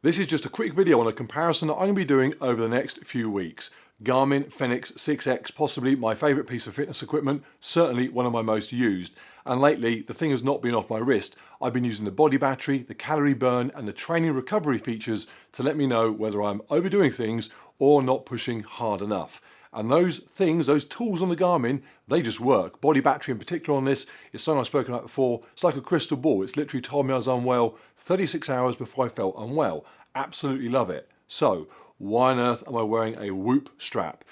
This is just a quick video on a comparison that I'm going to be doing over the next few weeks. Garmin Fenix 6X, possibly my favourite piece of fitness equipment, certainly one of my most used. And lately, the thing has not been off my wrist. I've been using the body battery, the calorie burn and the training recovery features to let me know whether I'm overdoing things or not pushing hard enough. And those things, those tools on the Garmin, they just work. Body battery in particular on this is something I've spoken about before. It's like a crystal ball. It's literally told me I was unwell 36 hours before I felt unwell. Absolutely love it. So, why on earth am I wearing a Whoop strap?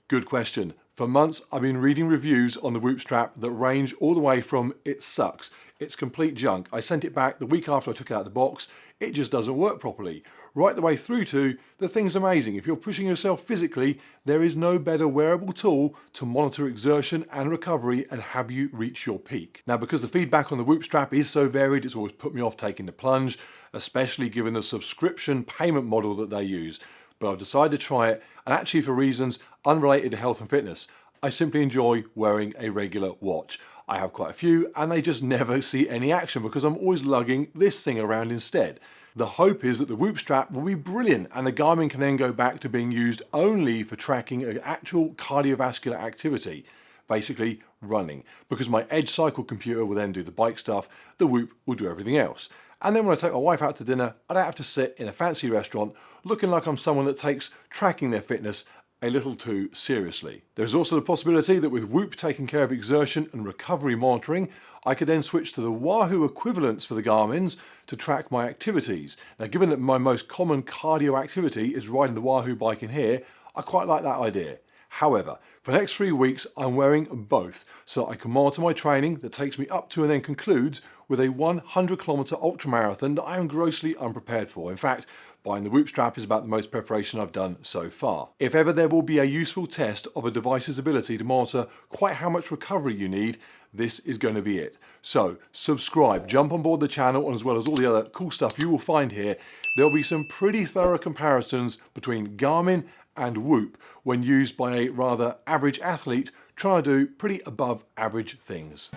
Good question. For months, I've been reading reviews on the Whoop strap that range all the way from it sucks, it's complete junk, I sent it back the week after I took it out of the box, it just doesn't work properly, right the way through to the thing's amazing. If you're pushing yourself physically, there is no better wearable tool to monitor exertion and recovery and have you reach your peak. Now, because the feedback on the Whoop strap is so varied, it's always put me off taking the plunge, especially given the subscription payment model that they use. But I've decided to try it, and actually for reasons unrelated to health and fitness. I simply enjoy wearing a regular watch. I have quite a few and they just never see any action because I'm always lugging this thing around instead. The hope is that the Whoop strap will be brilliant and the Garmin can then go back to being used only for tracking an actual cardiovascular activity, basically running, because my Edge cycle computer will then do the bike stuff, the Whoop will do everything else. And then when I take my wife out to dinner, I don't have to sit in a fancy restaurant looking like I'm someone that takes tracking their fitness a little too seriously. There's also the possibility that with Whoop taking care of exertion and recovery monitoring, I could then switch to the Wahoo equivalents for the Garmin's to track my activities. Now, given that my most common cardio activity is riding the Wahoo bike in here, I quite like that idea. However, for the next 3 weeks, I'm wearing both so I can monitor my training that takes me up to and then concludes with a 100-kilometer ultramarathon that I am grossly unprepared for. In fact, buying the Whoop strap is about the most preparation I've done so far. If ever there will be a useful test of a device's ability to monitor quite how much recovery you need, this is going to be it. So subscribe, jump on board the channel, and as well as all the other cool stuff you will find here, there'll be some pretty thorough comparisons between Garmin and Whoop when used by a rather average athlete trying to do pretty above average things.